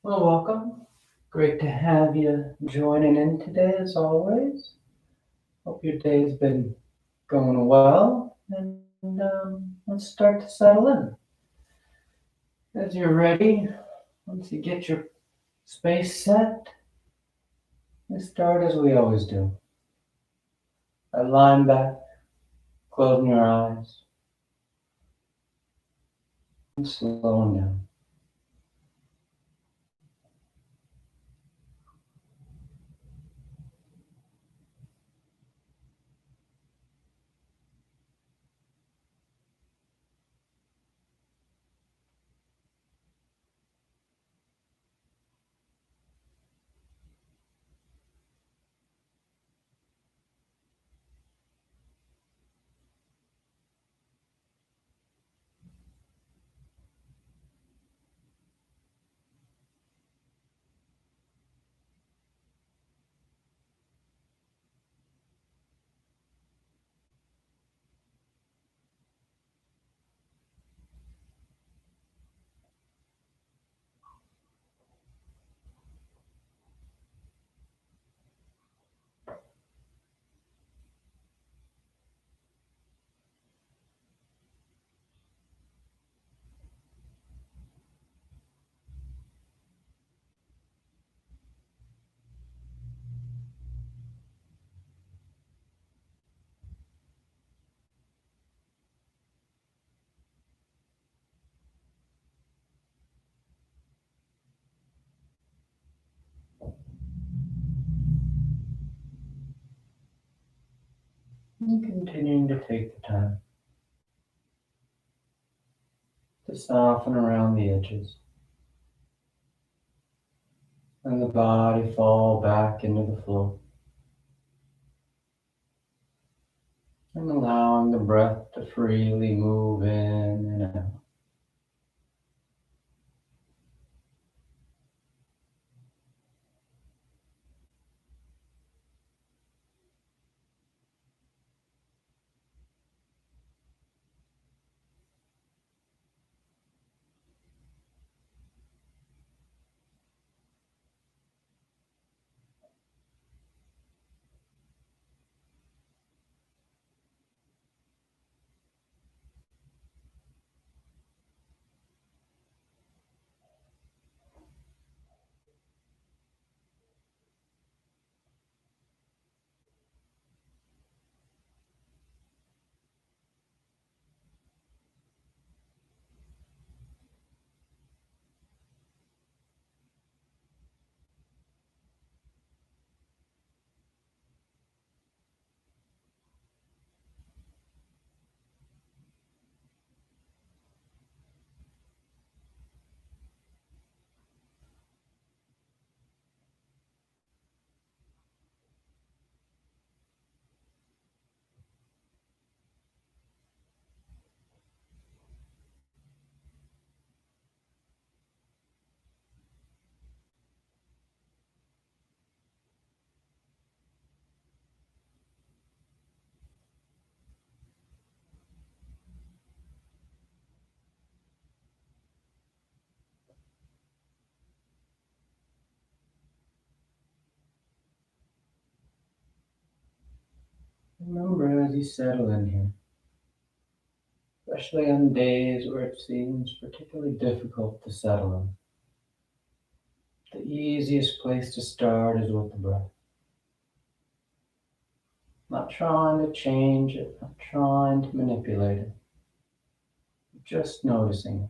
Well, welcome. Great to have you joining in today, as always. Hope your day's been going well, and let's start to settle in. As you're ready, once you get your space set, we start as we always do. I line back, closing your eyes, and slowing down. And continuing to take the time to soften around the edges, and the body fall back into the floor. And allowing the breath to freely move in and out. Remember as you settle in here, especially on days where it seems particularly difficult to settle in, the easiest place to start is with the breath. Not trying to change it, not trying to manipulate it, just noticing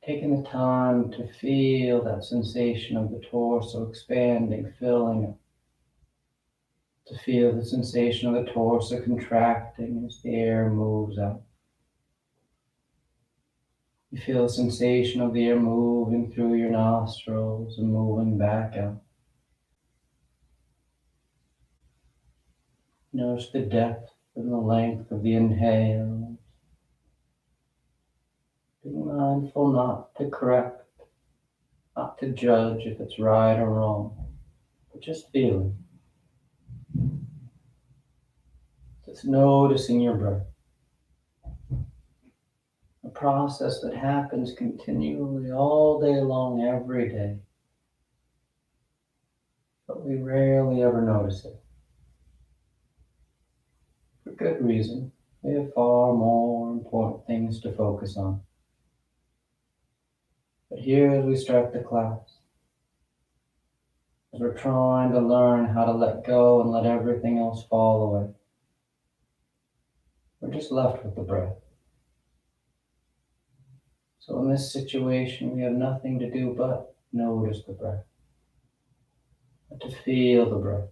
it. Taking the time to feel that sensation of the torso expanding, filling it. To feel the sensation of the torso contracting as the air moves out. You feel the sensation of the air moving through your nostrils and moving back out. Notice the depth and the length of the inhale. Being mindful not to correct, not to judge if it's right or wrong, but just feeling. Just noticing your breath. process that happens continually all day long, every day. But we rarely ever notice it. For good reason. We have far more important things to focus on. But here as we start the class, as we're trying to learn how to let go and let everything else fall away, we're just left with the breath. So in this situation, we have nothing to do but notice the breath, but to feel the breath.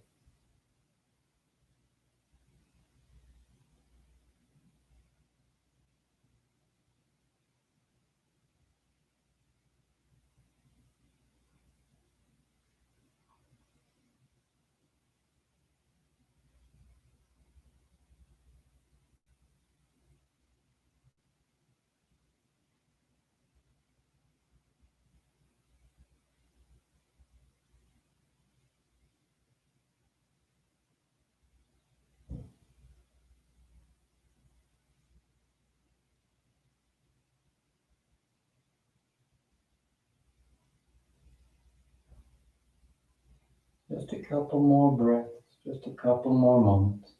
Just a couple more breaths, just a couple more moments.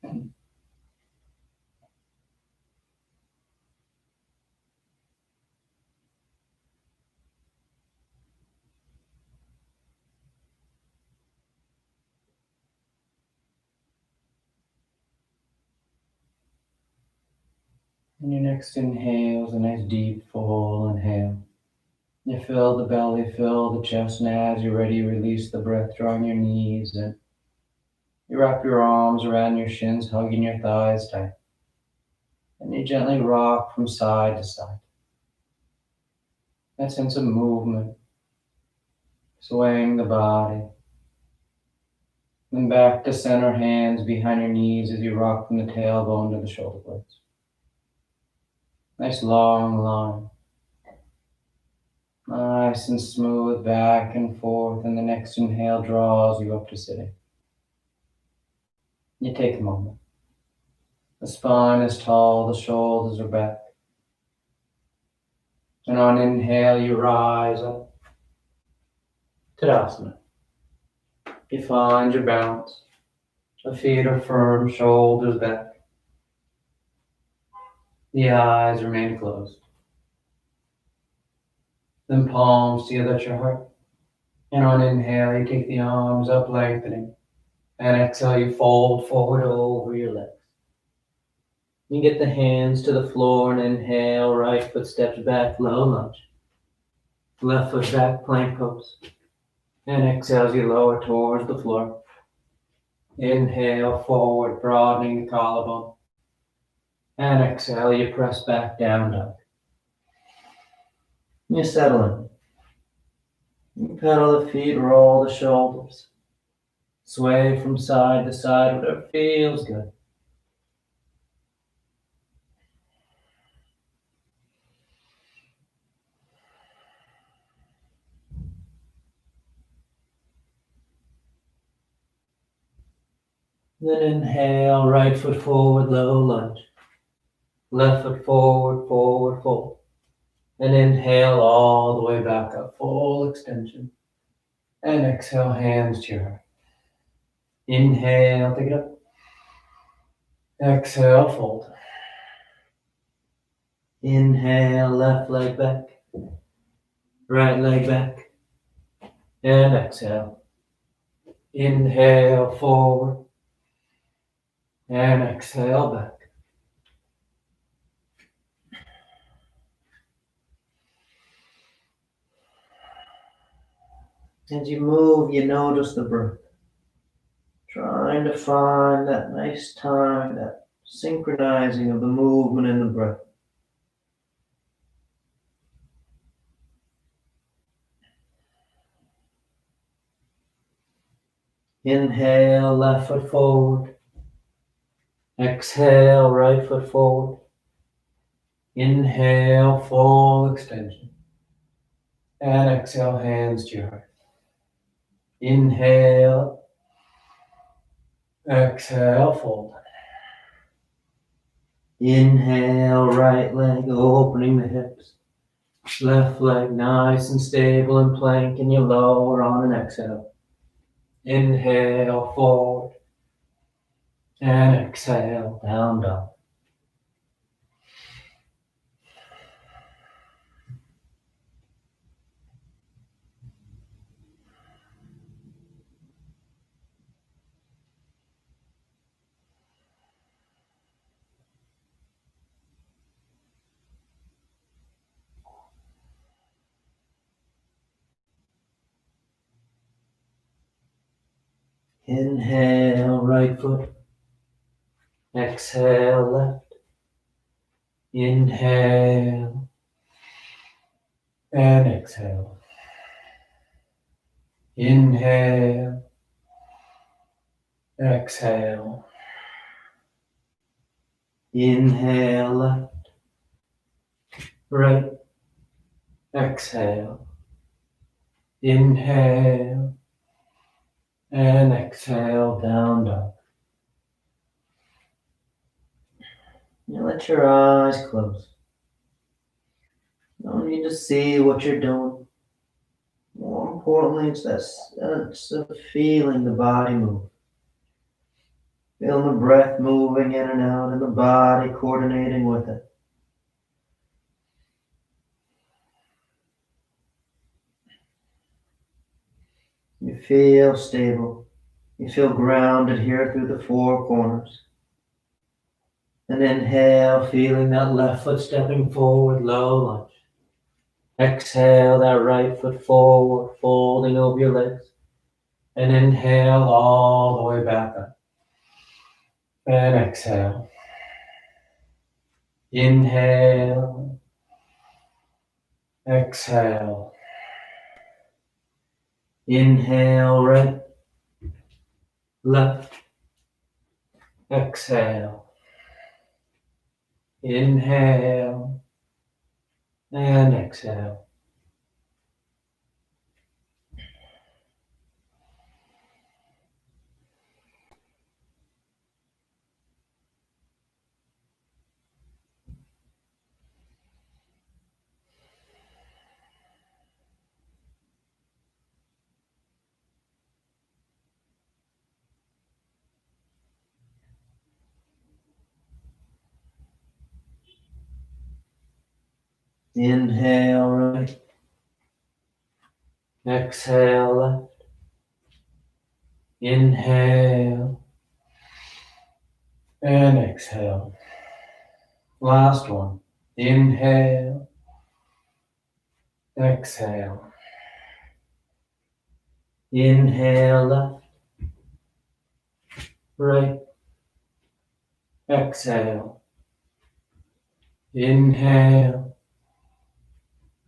And your next inhale is a nice deep full inhale. You fill the belly, fill the chest, and as you're ready, release the breath, drawing your knees in. You wrap your arms around your shins, hugging your thighs tight. And you gently rock from side to side. That sense of movement, swaying the body. Then back to center, hands behind your knees as you rock from the tailbone to the shoulder blades. Nice long line. Nice and smooth back and forth, and the next inhale draws you up to sitting. You take a moment. The spine is tall, the shoulders are back. And on inhale, you rise up. Tadasana. You find your balance. The feet are firm, shoulders back. The eyes remain closed. Then palms together at your heart. And on inhale, you take the arms up, lengthening. And exhale, you fold forward over your legs. You get the hands to the floor and inhale, right foot steps back, low lunge. Left foot back, plank pose. And exhale as you lower towards the floor. Inhale, forward, broadening the collarbone. And exhale, you press back down, dog. You settle in. You pedal the feet, roll the shoulders. Sway from side to side, whatever feels good. Then inhale, right foot forward, low lunge. Left foot forward, forward fold. And inhale all the way back up, full extension. And exhale, hands to your heart. Inhale, take it up. Exhale, fold. Inhale, left leg back. Right leg back. And exhale. Inhale, forward. And exhale, back. As you move, you notice the breath. Trying to find that nice time, that synchronizing of the movement and the breath. Inhale, left foot forward. Exhale, right foot forward. Inhale, full extension. And exhale, hands to your heart. Inhale. Exhale, fold. Inhale, right leg opening the hips. Left leg nice and stable in plank, and you lower on an exhale. Inhale, forward. And exhale, down dog. Inhale, right foot. Exhale, left. Inhale. And exhale. Inhale. Exhale. Inhale, left. Right. Exhale. Inhale. And exhale, down dog. Now let your eyes close. No need to see what you're doing. More importantly, it's that sense of feeling the body move. Feeling the breath moving in and out and the body coordinating with it. You feel stable. You feel grounded here through the four corners. And inhale, feeling that left foot stepping forward, low lunge. Exhale, that right foot forward, folding over your legs. And inhale all the way back up. And exhale. Inhale. Exhale. Inhale, right. Left. Exhale. Inhale. And exhale. Inhale, right. Exhale, left. Inhale. And exhale. Last one. Inhale. Exhale. Inhale, left. Right. Exhale. Inhale.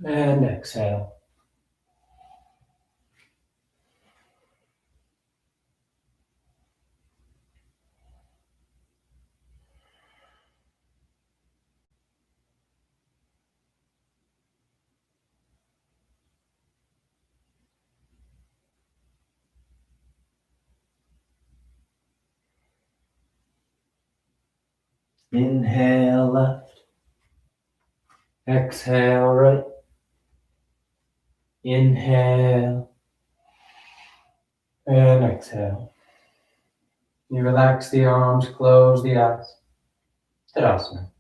And exhale. Inhale, left. Exhale, right. Inhale. And exhale. You relax the arms, close the eyes. Tadasana.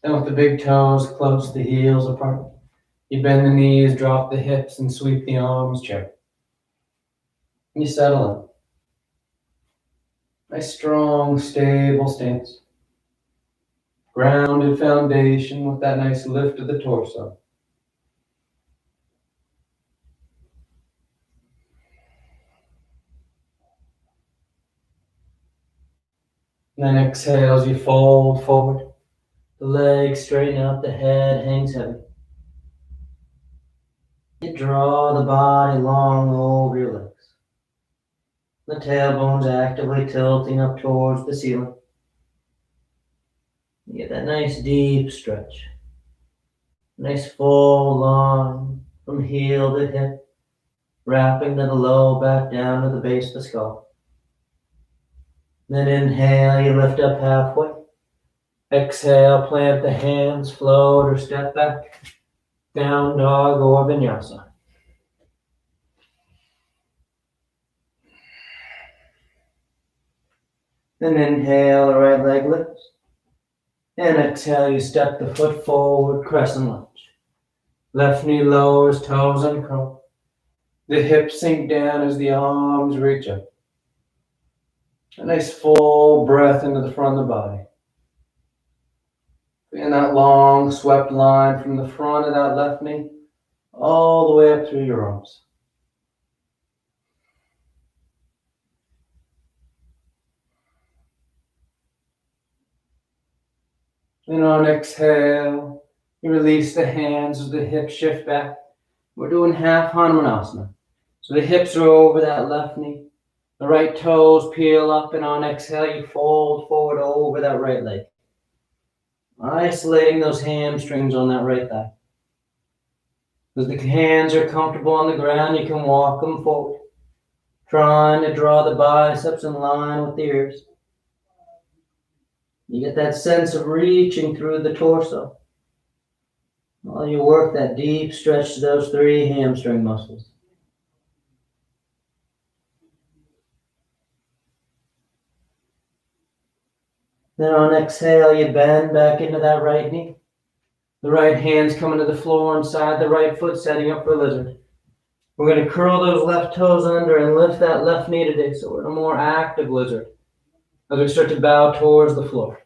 Then with the big toes close the heels apart. You bend the knees, drop the hips, and sweep the arms gently. You settle in. Nice, strong, stable stance. Grounded foundation with that nice lift of the torso. And then exhale as you fold forward. The legs straighten out, the head hangs heavy. You draw the body long over your legs. The tailbone's actively tilting up towards the ceiling. You get that nice deep stretch. Nice full line from heel to hip, wrapping the low back down to the base of the skull. Then inhale, you lift up halfway. Exhale, plant the hands, float or step back. Down dog or vinyasa. Then inhale, the right leg lifts. And exhale, you step the foot forward, crescent lunge. Left knee lowers, toes uncurl. The hips sink down as the arms reach up. A nice full breath into the front of the body. In that long swept line from the front of that left knee all the way up through your arms. And on exhale, you release the hands as the hips shift back. We're doing half Hanumanasana. So the hips are over that left knee. The right toes peel up, and on exhale, you fold forward over that right leg. Isolating those hamstrings on that right thigh. As the hands are comfortable on the ground, you can walk them forward. Trying to draw the biceps in line with the ears. You get that sense of reaching through the torso while you work that deep stretch to those 3 hamstring muscles. Then on exhale, you bend back into that right knee. The right hand's coming to the floor inside the right foot, setting up for lizard. We're going to curl those left toes under and lift that left knee today, so we're in a more active lizard as we start to bow towards the floor.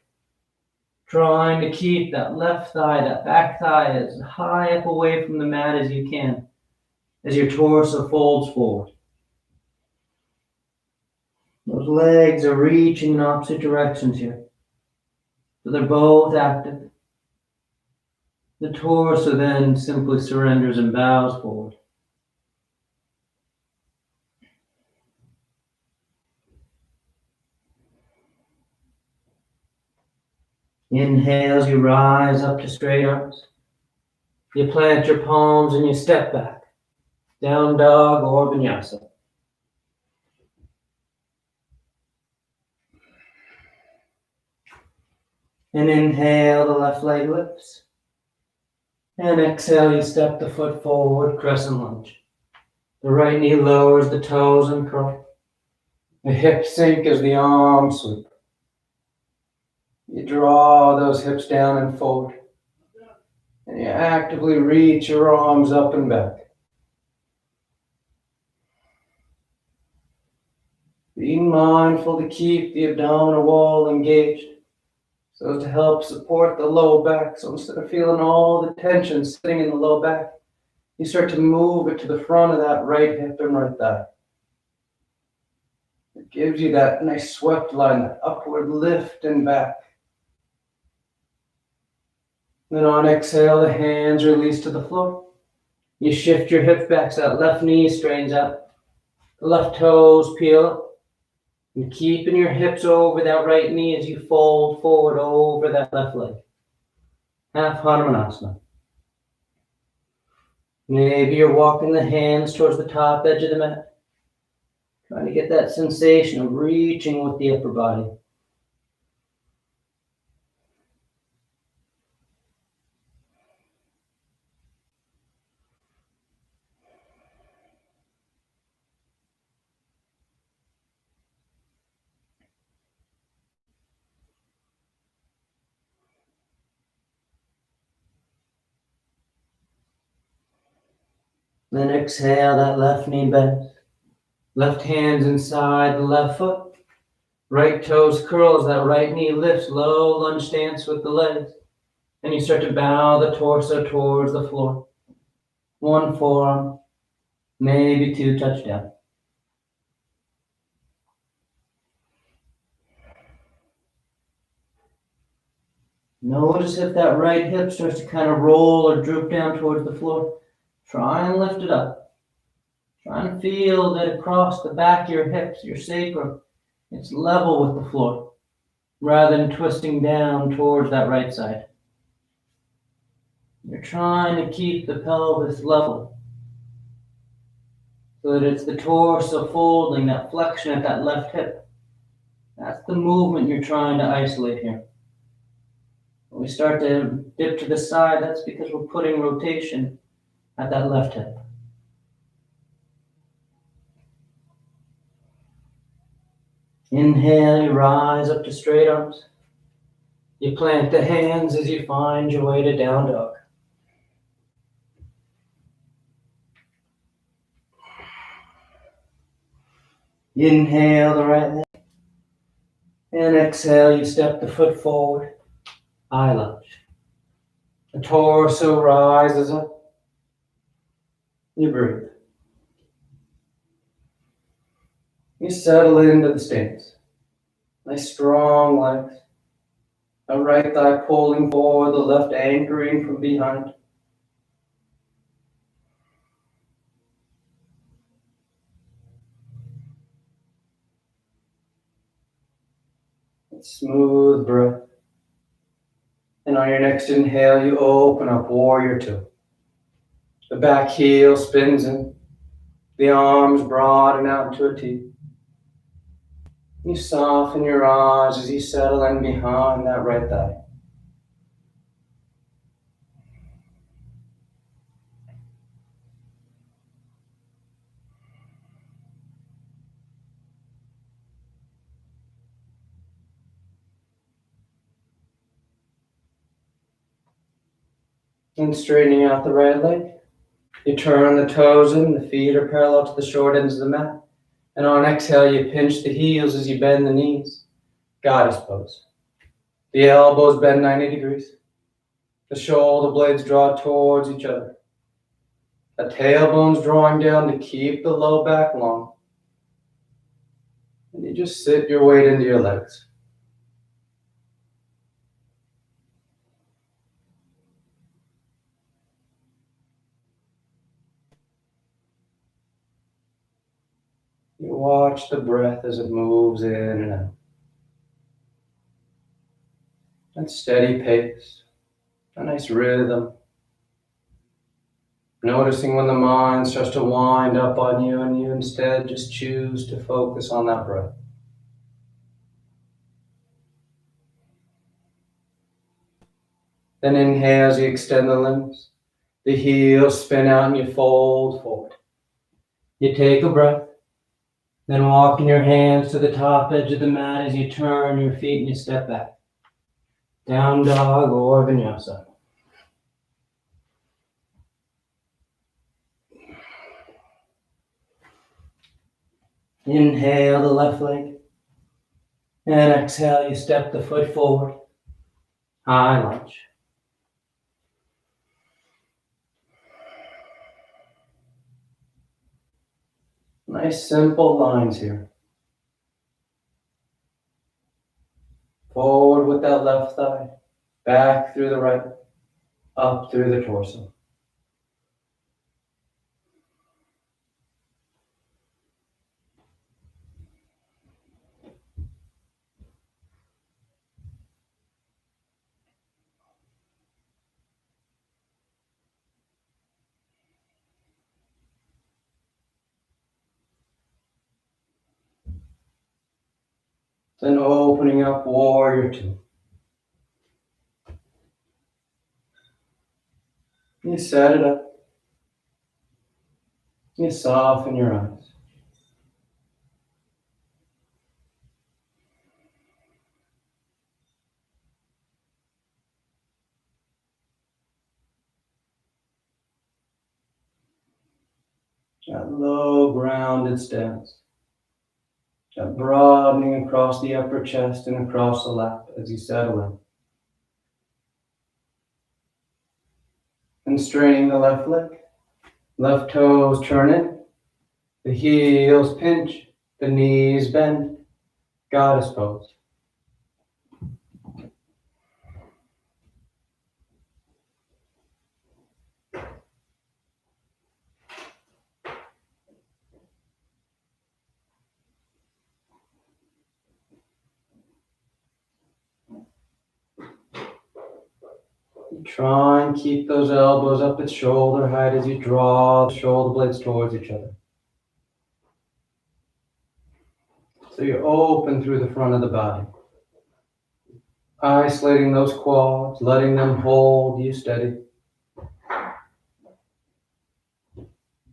Trying to keep that left thigh, that back thigh, as high up away from the mat as you can as your torso folds forward. Those legs are reaching in opposite directions here. So they're both active. The torso then simply surrenders and bows forward. Inhale as you rise up to straight arms. You plant your palms and you step back. Down dog or vinyasa. And inhale, the left leg lifts. And exhale, you step the foot forward, crescent lunge. The right knee lowers, the toes uncurl. The hips sink as the arms sweep. You draw those hips down and forward. And you actively reach your arms up and back. Being mindful to keep the abdominal wall engaged so as to help support the low back. So instead of feeling all the tension sitting in the low back, you start to move it to the front of that right hip and right thigh. It gives you that nice swept line, that upward lift and back. Then on exhale, the hands release to the floor. You shift your hips back so that left knee straightens out. The left toes peel up. And keeping your hips over that right knee as you fold forward over that left leg. Half Hanumanasana. Maybe you're walking the hands towards the top edge of the mat. Trying to get that sensation of reaching with the upper body. Then exhale, that left knee bends. Left hand's inside the left foot. Right toes curl as that right knee lifts, low lunge stance with the legs. And you start to bow the torso towards the floor. 1 forearm, maybe 2 touch down. Notice if that right hip starts to kind of roll or droop down towards the floor. Try and lift it up. Try and feel that across the back of your hips, your sacrum, it's level with the floor, rather than twisting down towards that right side. You're trying to keep the pelvis level so that it's the torso folding, that flexion at that left hip. That's the movement you're trying to isolate here. When we start to dip to the side, that's because we're putting rotation at that left hip. Inhale, you rise up to straight arms. You plant the hands as you find your way to down dog. Inhale the right leg. And exhale, you step the foot forward. High lunge. The torso rises up. You breathe. You settle into the stance. Nice strong legs. The right thigh pulling forward, the left anchoring from behind. Smooth breath. And on your next inhale, you open up, warrior two. The back heel spins in. The arms broaden out into a T. You soften your eyes as you settle in behind that right thigh. And straightening out the right leg. You turn the toes in, the feet are parallel to the short ends of the mat. And on exhale, you pinch the heels as you bend the knees. Goddess pose. The elbows bend 90 degrees. The shoulder blades draw towards each other. The tailbone's drawing down to keep the low back long. And you just sit your weight into your legs. You watch the breath as it moves in and out. And steady pace, a nice rhythm. Noticing when the mind starts to wind up on you and you instead just choose to focus on that breath. Then inhale as you extend the limbs. The heels spin out and you fold forward. You take a breath. Then walking your hands to the top edge of the mat as you turn your feet and you step back. Down dog or vinyasa. Inhale the left leg. And exhale, you step the foot forward. High lunge. Nice simple lines here. Forward with that left thigh. Back through the right. Up through the torso. Then opening up warrior two. You set it up. You soften your eyes. That low grounded stance. That broadening across the upper chest and across the lap as you settle in. And straining the left leg. Left toes turn in. The heels pinch. The knees bend. Goddess pose. Try and keep those elbows up at shoulder height as you draw the shoulder blades towards each other. So you open through the front of the body. Isolating those quads, letting them hold you steady.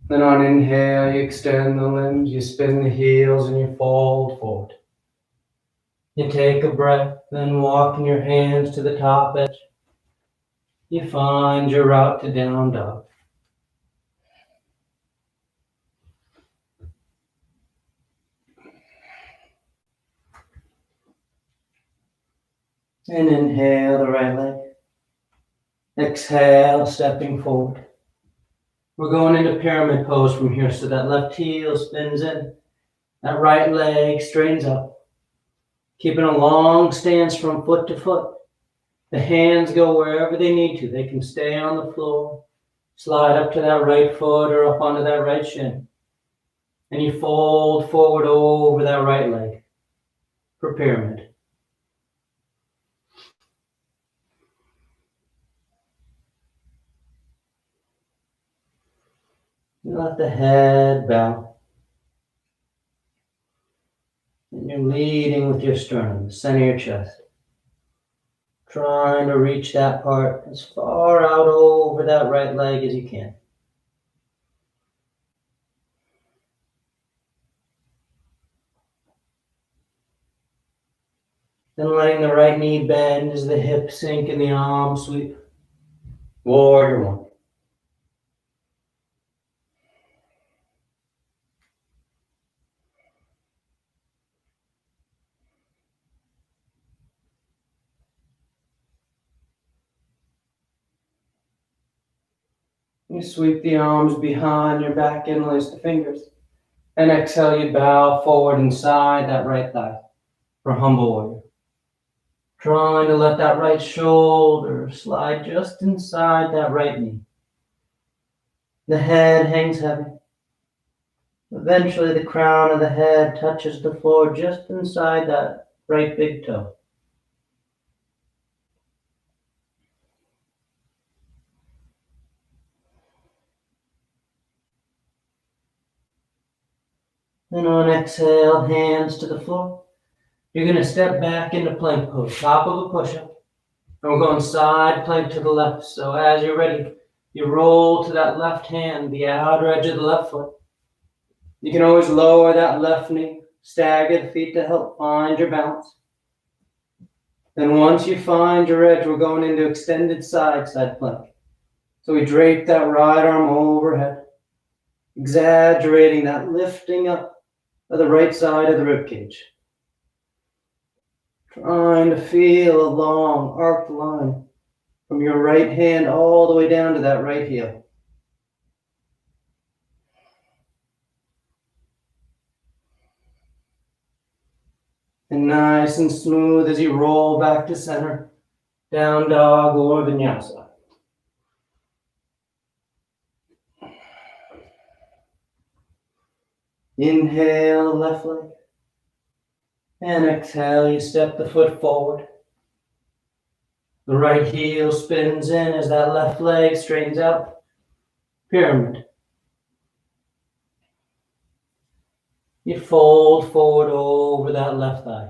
Then on inhale, you extend the limbs, you spin the heels, and you fold forward. You take a breath, then walking your hands to the top edge. You find your route to down dog. And inhale the right leg. Exhale, stepping forward. We're going into pyramid pose from here, so that left heel spins in. That right leg straightens up. Keeping a long stance from foot to foot. The hands go wherever they need to. They can stay on the floor, slide up to that right foot or up onto that right shin. And you fold forward over that right leg for pyramid. You let the head bow. And you're leading with your sternum, the center of your chest. Trying to reach that part as far out over that right leg as you can. Then letting the right knee bend as the hips sink and the arms sweep. Warrior one. You sweep the arms behind your back, interlace the fingers. And exhale, you bow forward inside that right thigh for humble warrior. Trying to let that right shoulder slide just inside that right knee. The head hangs heavy. Eventually, the crown of the head touches the floor just inside that right big toe. Then on exhale, hands to the floor. You're going to step back into plank pose, top of a push-up. And we're going side plank to the left. So as you're ready, you roll to that left hand, the outer edge of the left foot. You can always lower that left knee, stagger the feet to help find your balance. Then once you find your edge, we're going into extended side plank. So we drape that right arm overhead, exaggerating that lifting up of the right side of the rib cage. Trying to feel a long arced line from your right hand all the way down to that right heel. And nice and smooth as you roll back to center, down dog or vinyasa. Inhale, left leg. And exhale, you step the foot forward. The right heel spins in as that left leg straightens out. Pyramid. You fold forward over that left thigh.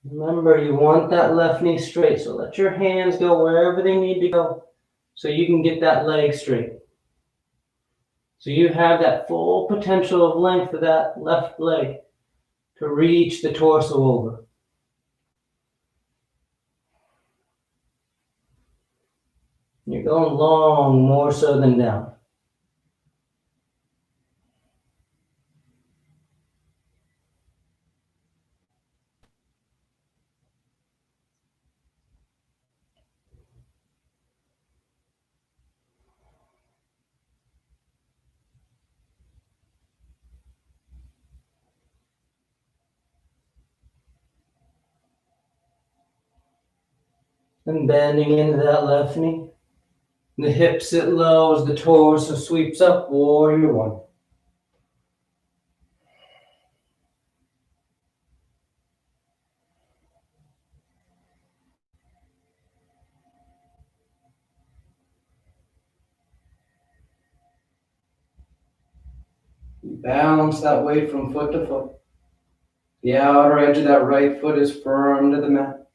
Remember, you want that left knee straight, so let your hands go wherever they need to go so you can get that leg straight. So you have that full potential of length of that left leg to reach the torso over. You're going long more so than down. And bending into that left knee. The hips sit low as the torso sweeps up, warrior one. You balance that weight from foot to foot. The outer edge of that right foot is firm to the mat.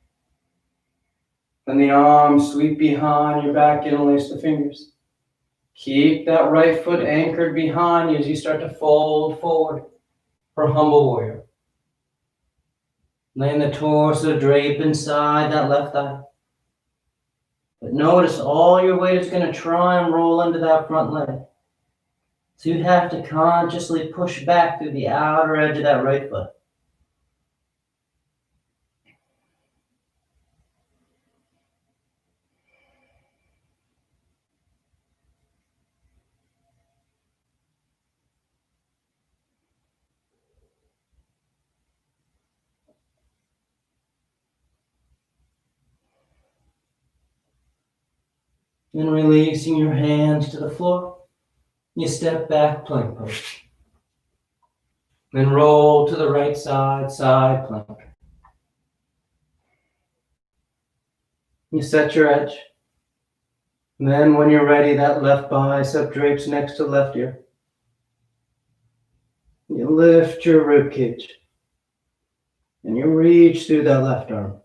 Then the arms sweep behind your back, interlace the fingers. Keep that right foot anchored behind you as you start to fold forward for humble warrior. Laying the torso drape inside that left thigh. But notice all your weight is going to try and roll into that front leg. So you have to consciously push back through the outer edge of that right foot. And releasing your hands to the floor, you step back, plank pose. Then roll to the right side, side plank. You set your edge. And then when you're ready, that left bicep drapes next to left ear. You lift your rib cage. And you reach through that left arm.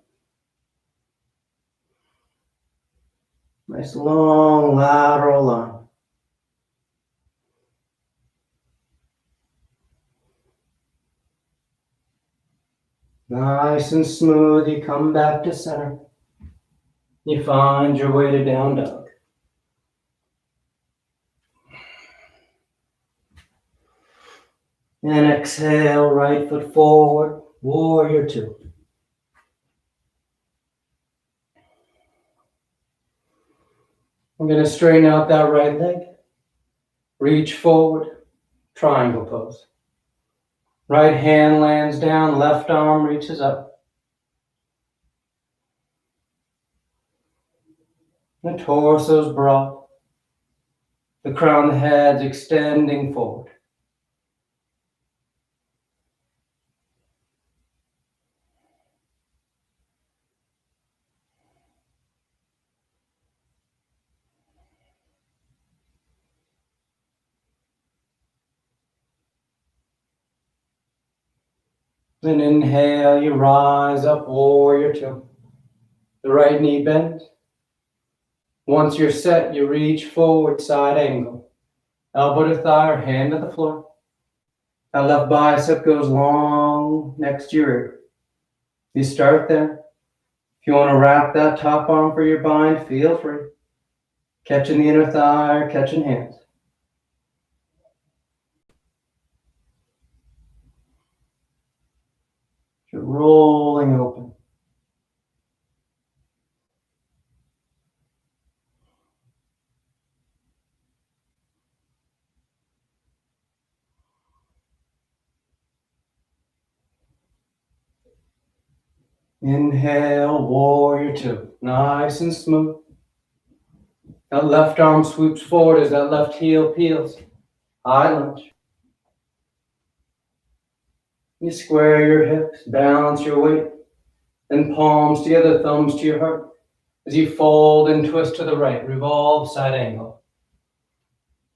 Nice long lateral line. Nice and smooth, you come back to center. You find your way to down dog. And exhale, right foot forward, warrior two. I'm going to straighten out that right leg. Reach forward, triangle pose. Right hand lands down, left arm reaches up. The torso's broad. The crown of the head's extending forward. Then inhale, you rise up, warrior two. The right knee bends. Once you're set, you reach forward, side angle. Elbow to thigh or hand to the floor. That left bicep goes long next to your ear. You start there. If you want to wrap that top arm for your bind, feel free. Catching the inner thigh or catching hands. You're rolling open. Inhale, warrior two. Nice and smooth. That left arm swoops forward as that left heel peels. High lunge. You square your hips, balance your weight, then palms together, thumbs to your heart. As you fold and twist to the right, revolve, side angle.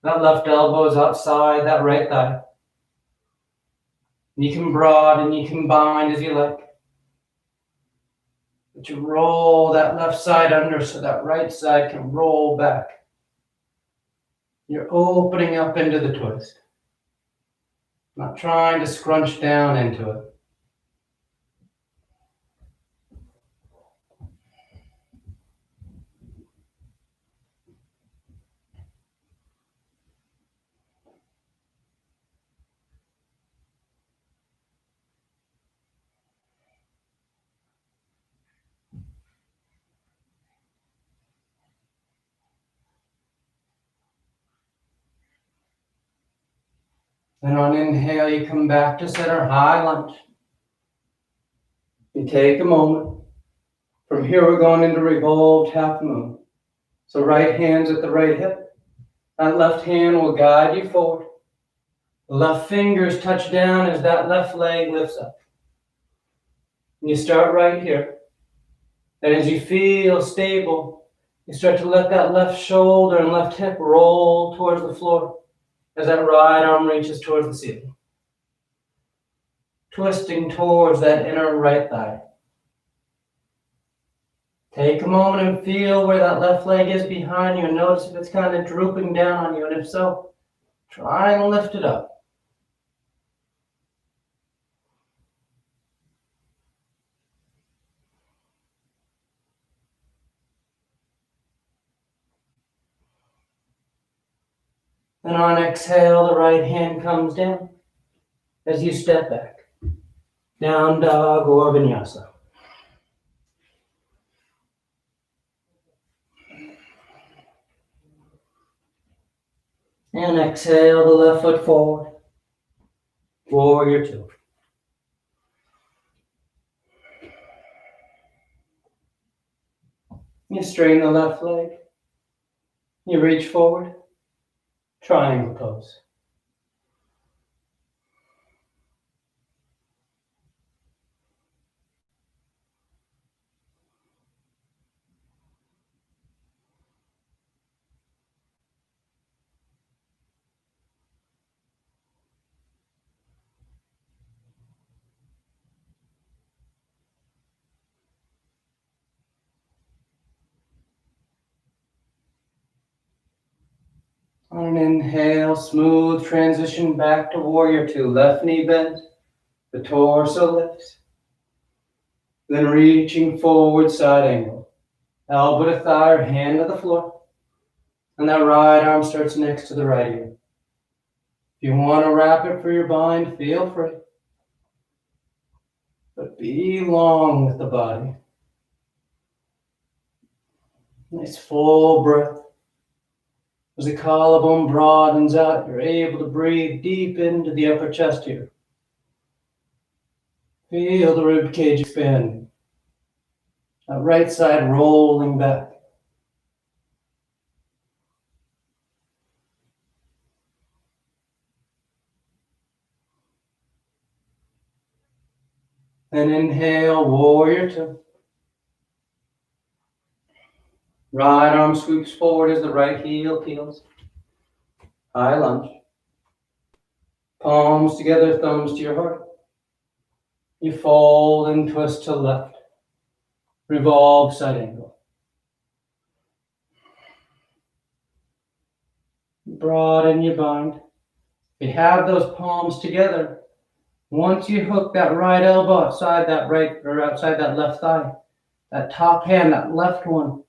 That left elbow is outside that right thigh. You can broaden, you can bind as you like. But you roll that left side under so that right side can roll back. You're opening up into the twist. Not trying to scrunch down into it. Then on inhale, you come back to center, high lunge. You take a moment. From here, we're going into revolved half moon. So right hand's at the right hip. That left hand will guide you forward. The left fingers touch down as that left leg lifts up. And you start right here. And as you feel stable, you start to let that left shoulder and left hip roll towards the floor as that right arm reaches towards the ceiling. twisting towards that inner right thigh. Take a moment and feel where that left leg is behind you and notice if it's kind of drooping down on you, and if so, try and lift it up. And on exhale, the right hand comes down as you step back. Down dog or vinyasa. And exhale the left foot forward. Warrior two. You straighten the left leg. You reach forward. Triangle pose. On an inhale, smooth transition back to warrior two. Left knee bent, the torso lifts. Then reaching forward, side angle. Elbow to thigh or hand to the floor. And that right arm starts next to the right ear. If you want to wrap it for your bind, feel free. But be long with the body. Nice full breath. As the collarbone broadens out, you're able to breathe deep into the upper chest here. Feel the rib cage expanding. That right side rolling back. Then inhale, warrior two. Right arm sweeps forward as the right heel peels. High lunge. Palms together, thumbs to your heart. You fold and twist to left. Revolve side angle. Broaden your bind. If you have those palms together, once you hook that right elbow outside that right or outside that left thigh, that top hand, that left one,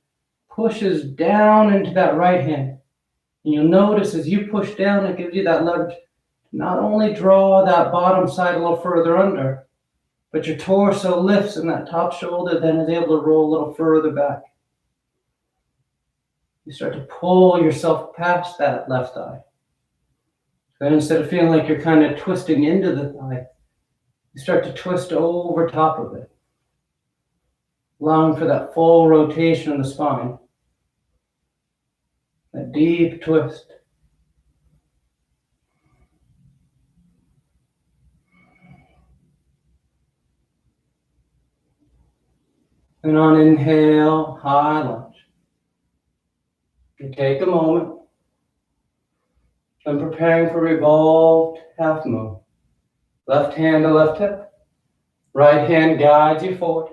pushes down into that right hand. And you'll notice as you push down, it gives you that leverage to not only draw that bottom side a little further under, but your torso lifts and that top shoulder then is able to roll a little further back. You start to pull yourself past that left thigh. Then instead of feeling like you're kind of twisting into the thigh, you start to twist over top of it, allowing for that full rotation of the spine. A deep twist. And on inhale, high lunge. You take a moment. I'm preparing for revolved half moon. Left hand to left hip. Right hand guides you forward.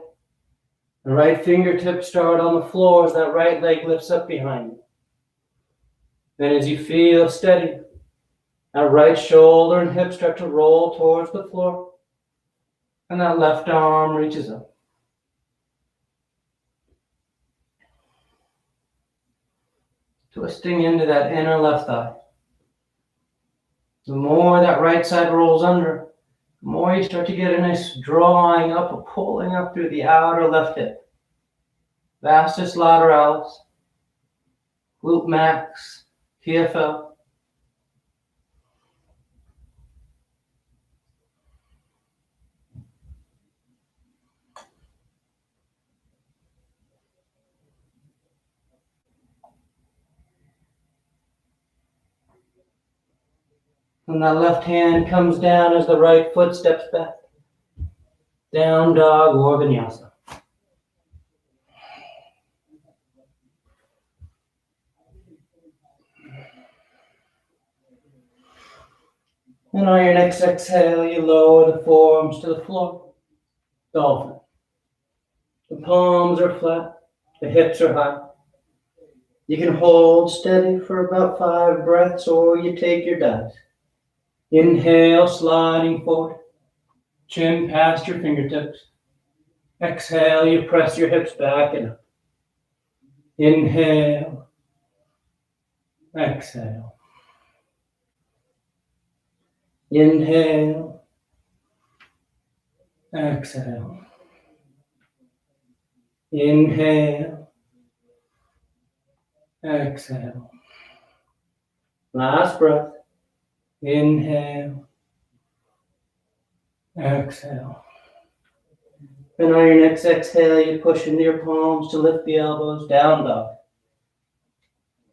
The right fingertips start on the floor as that right leg lifts up behind you. Then as you feel steady, that right shoulder and hip start to roll towards the floor. And that left arm reaches up. Twisting into that inner left thigh. The more that right side rolls under, the more you start to get a nice drawing up, a pulling up through the outer left hip. Vastus lateralis, glute max, PFL. And that left hand comes down as the right foot steps back. Down dog or vinyasa. And on your next exhale, you lower the forearms to the floor. Dolphin. The palms are flat, the hips are high. You can hold steady for about 5 breaths, or you take your dives. Inhale, sliding forward, chin past your fingertips. Exhale, you press your hips back and up. Inhale, exhale. Inhale, exhale. Inhale, exhale. Last breath. Inhale, exhale. And on your next exhale, you push into your palms to lift the elbows, down dog.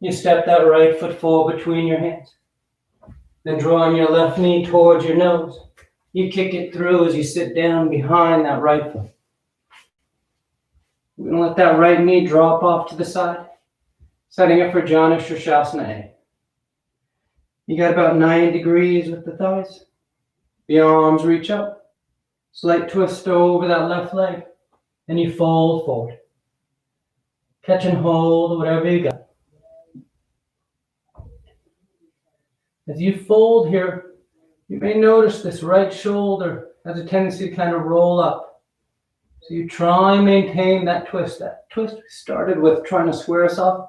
You step that right foot forward between your hands. Then drawing your left knee towards your nose, you kick it through as you sit down behind that right foot. We're going to let that right knee drop off to the side, setting up for Janu Sirsasana A. You got about 90 degrees with the thighs. The arms reach up. Slight twist over that left leg. Then you fold forward. Catch and hold whatever you got. As you fold here, you may notice this right shoulder has a tendency to kind of roll up. So you try and maintain that twist. That twist we started with trying to square us off.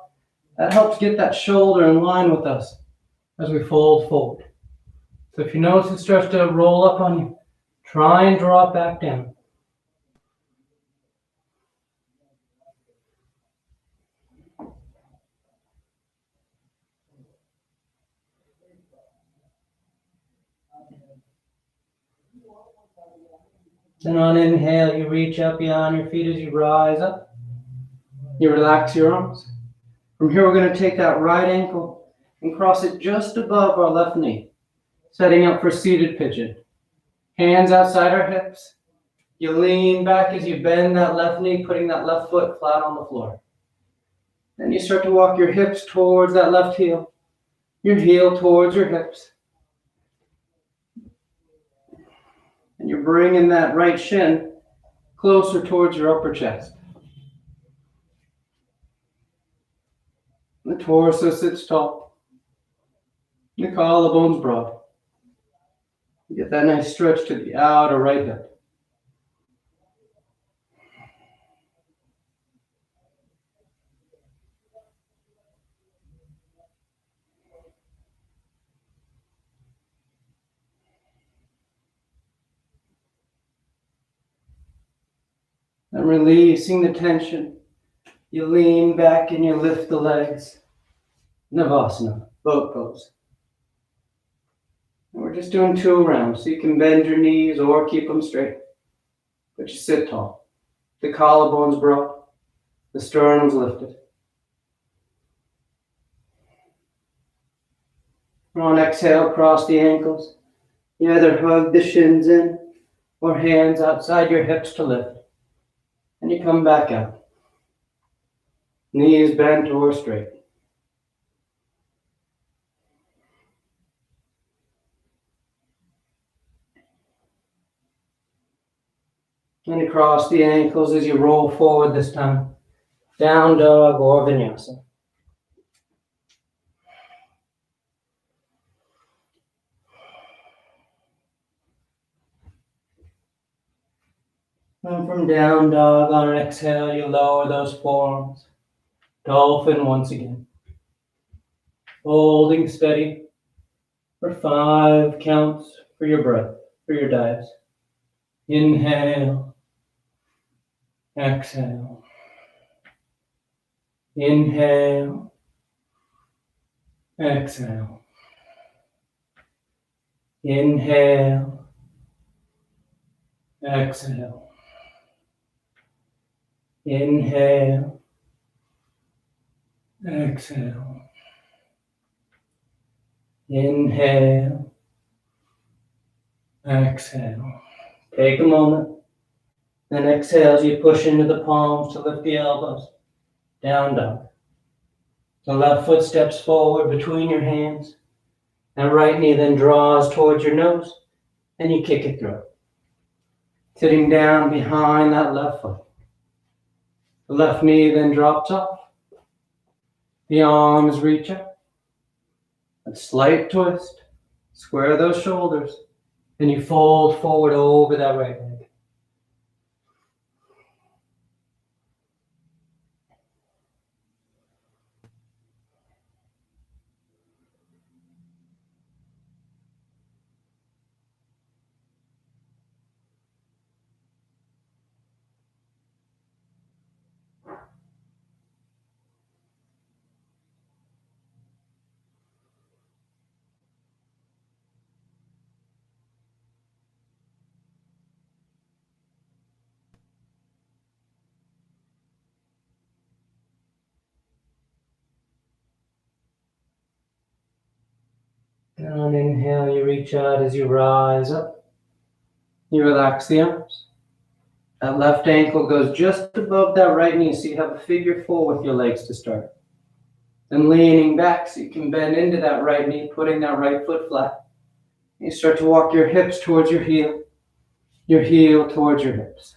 That helps get that shoulder in line with us as we fold forward. So if you notice it starts to roll up on you, try and draw it back down. Then on inhale, you reach up beyond your feet as you rise up. You relax your arms. From here, we're going to take that right ankle and cross it just above our left knee, setting up for seated pigeon. Hands outside our hips. You lean back as you bend that left knee, putting that left foot flat on the floor. Then you start to walk your hips towards that left heel, your heel towards your hips. And you're bringing that right shin closer towards your upper chest. The torso sits tall. The collarbone's broad. You get that nice stretch to the outer right hip. And releasing the tension, you lean back and you lift the legs. Navasana, boat pose. And we're just doing 2 rounds, so you can bend your knees or keep them straight. But you sit tall. The collarbone's broad, the sternum's lifted. On exhale, cross the ankles. You either hug the shins in or hands outside your hips to lift. And you come back out. Knees bent or straight. And across the ankles as you roll forward this time. Down dog or vinyasa. And from down dog on an exhale, you lower those forearms. Dolphin once again. Holding steady for 5 counts for your breath, for your dives. Inhale. Exhale. Inhale. Exhale. Inhale. Exhale. Inhale. Exhale. Inhale. Exhale. Take a moment. Then exhale as you push into the palms to lift the elbows. Down dog. The left foot steps forward between your hands. That right knee then draws towards your nose and you kick it through. Sitting down behind that left foot. The left knee then drops off. The arms reach up. A slight twist. Square those shoulders. Then you fold forward over that right leg. And on inhale, you reach out as you rise up. You relax the arms. That left ankle goes just above that right knee, so you have a figure four with your legs to start. Then leaning back so you can bend into that right knee, putting that right foot flat. You start to walk your hips towards your heel towards your hips.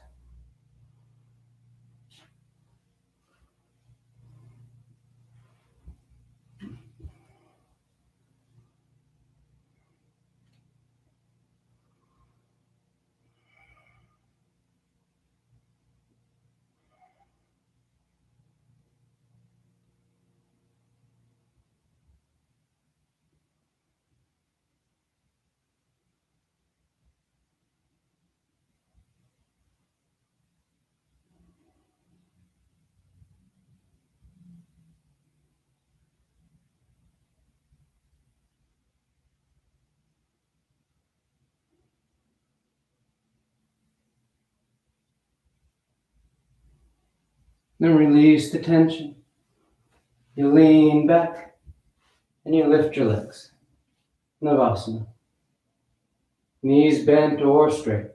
Then release the tension. You lean back and you lift your legs. Navasana. Knees bent or straight.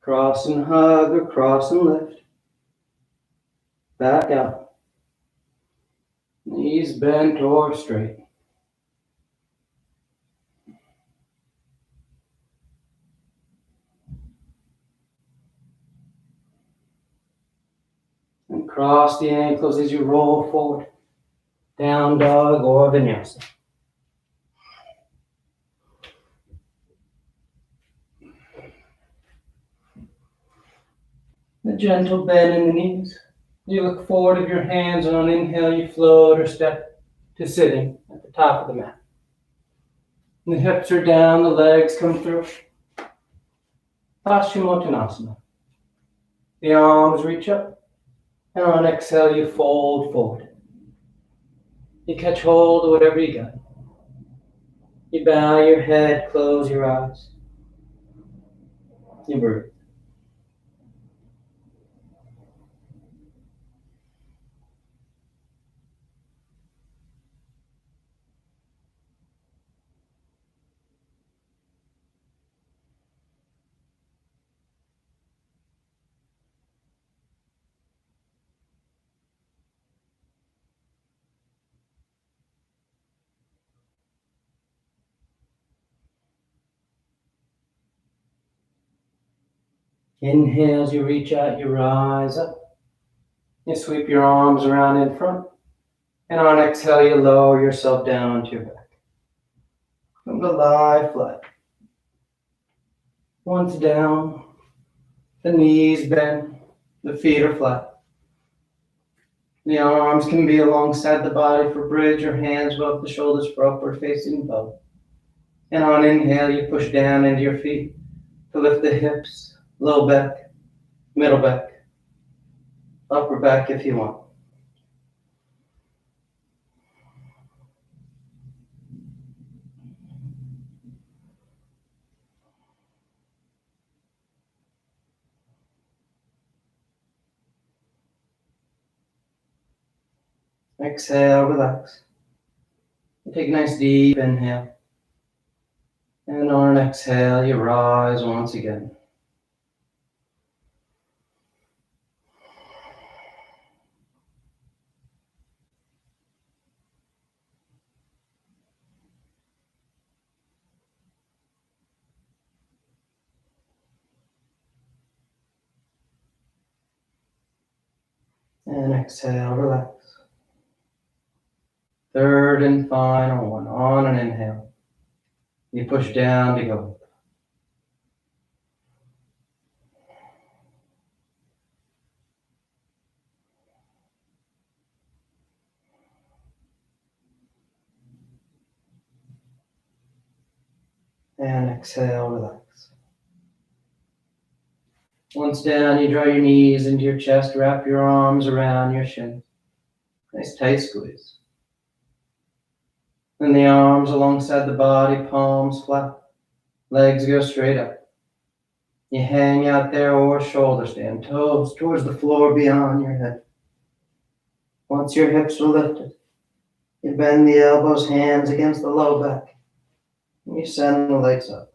Cross and hug or cross and lift. Back out. Knees bent or straight. And cross the ankles as you roll forward. Down dog or vinyasa. A gentle bend in the knees. You look forward of your hands, and on inhale you float or step to sitting at the top of the mat. And the hips are down, the legs come through. Paschimottanasana. The arms reach up, and on exhale you fold forward. You catch hold of whatever you got. You bow your head, close your eyes. You breathe. Inhale as you reach out, you rise up. You sweep your arms around in front. And on exhale, you lower yourself down onto your back. Come to lie flat. Once down, the knees bend, the feet are flat. The arms can be alongside the body for bridge or hands above the shoulders for upward facing bow. And on inhale, you push down into your feet to lift the hips, low back, middle back, upper back if you want. Exhale, relax. Take a nice deep inhale. And on an exhale, you rise once again. And exhale, relax. Third and final one. On an inhale, you push down to go. And exhale, relax. Once down, you draw your knees into your chest, wrap your arms around your shins. Nice tight squeeze. Then the arms alongside the body, palms flat, legs go straight up. You hang out there or shoulder stand, toes towards the floor beyond your head. Once your hips are lifted, you bend the elbows, hands against the low back, and you send the legs up.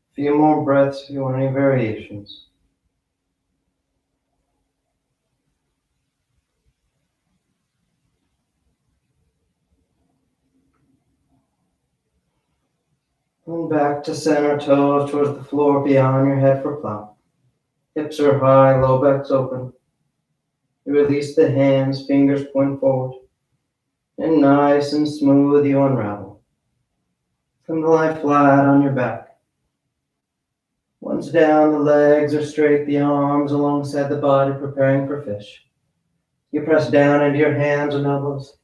A few more breaths if you want any variations. And back to center, toes towards the floor beyond your head for plow. Hips are high, low back's open. You release the hands, fingers point forward. And nice and smooth you unravel. Come to lie flat on your back. Once down, the legs are straight, the arms alongside the body, preparing for fish. You press down into your hands and elbows.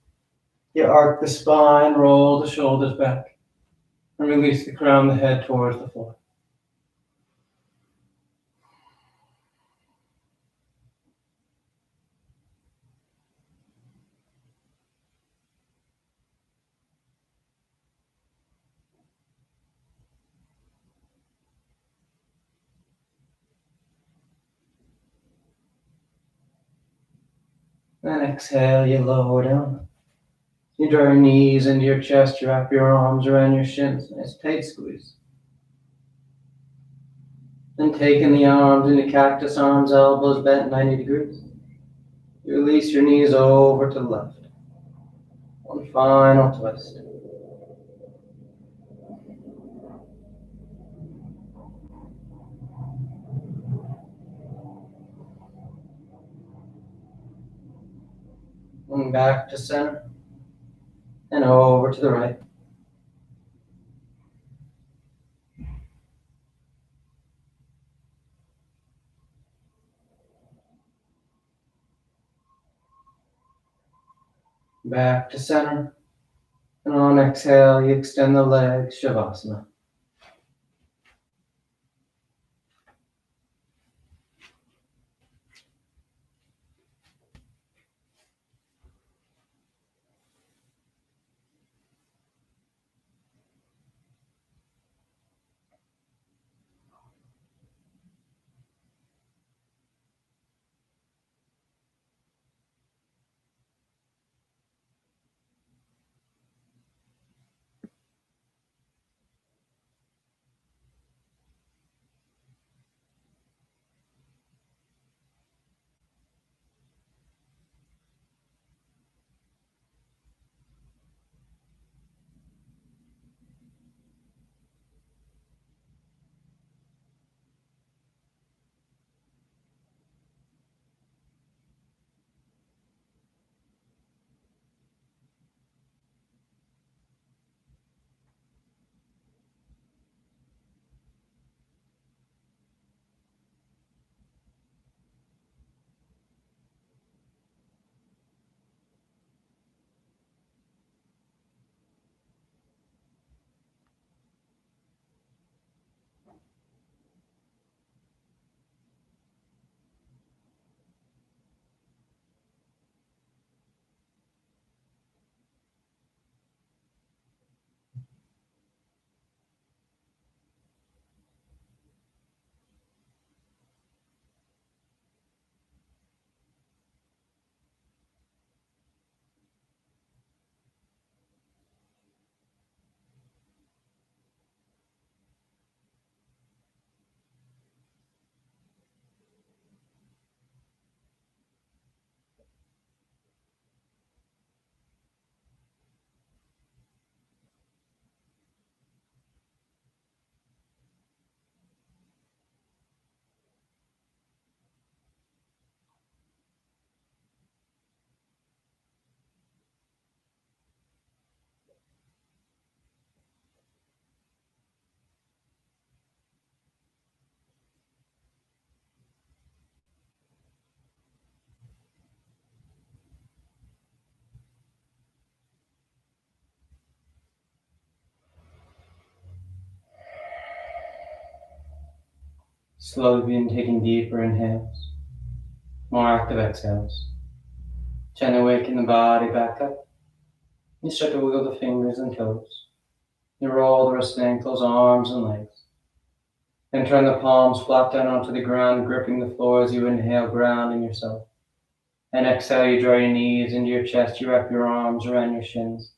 You arc the spine, roll the shoulders back, and release the crown of the head towards the floor. And exhale, you lower down. You draw your knees into your chest, you wrap your arms around your shins. Nice tight squeeze. Then taking the arms into cactus arms, elbows bent 90 degrees. You release your knees over to the left. One final twist. And back to center. And over to the right. Back to center. And on exhale, you extend the legs, Shavasana. Slowly begin taking deeper inhales, more active exhales. Gently waking the body back up. You start to wiggle the fingers and toes. You roll the wrists and ankles, arms and legs. Then turn the palms flat down onto the ground, gripping the floor as you inhale, grounding yourself. And exhale, you draw your knees into your chest, you wrap your arms around your shins,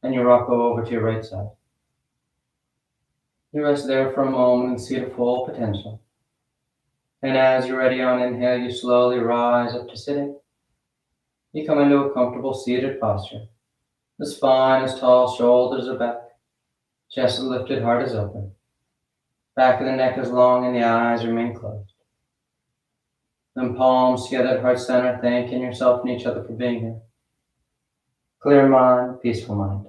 and you rock over to your right side. You rest there for a moment and see the full potential. And as you're ready on inhale, you slowly rise up to sitting. You come into a comfortable seated posture. The spine is tall, shoulders are back, chest is lifted, heart is open. Back of the neck is long and the eyes remain closed. Then palms together at heart center, thanking yourself and each other for being here. Clear mind, peaceful mind.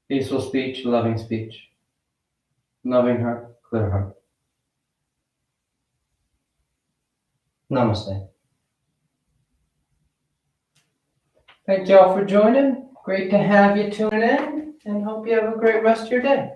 Peaceful speech, loving speech. Loving heart, clear heart. Namaste. Thank you all for joining. Great to have you tuning in, and hope you have a great rest of your day.